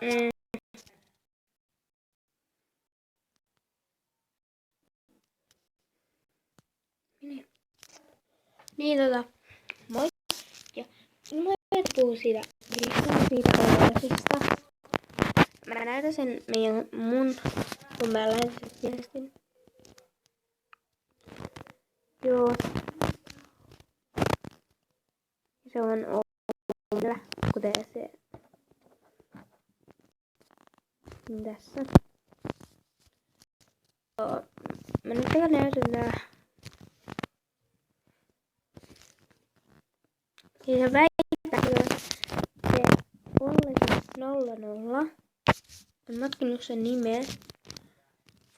Mm. Niin moi. Ja mulla puhuu siitä kolosista. Mä näytän sen kun mä lähetän sen viestin. Joo. Se on olla, kuten se tässä. Joo. Mä nyt näytän tää. Ja se väittää, se Ollesi 00 on matkinut sen nimeä,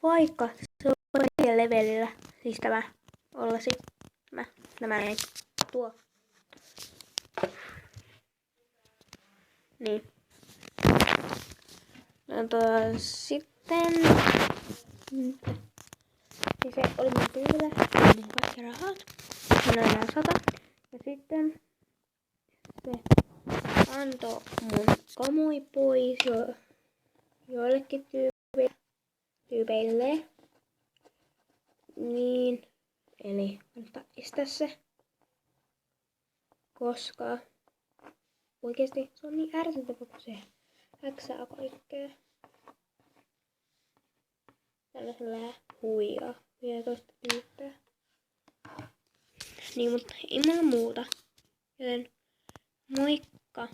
vaikka se on oikein levelillä, siis tämä Ollesi, nämä näin, tuo. Niin. No sitten, niin se oli mun tyylä, mun kaikki rahat, siinä on enää 100, ja sitten se antoi mun komui pois joillekin tyypeille. Niin, eli kannattaa estää se, koska oikeesti se on niin ärsyttävä, kun se häksää kaikkea. Tällaisella huijaa 15 tyyppää. Niin, mutta ei mulla muuta. Joten moikka!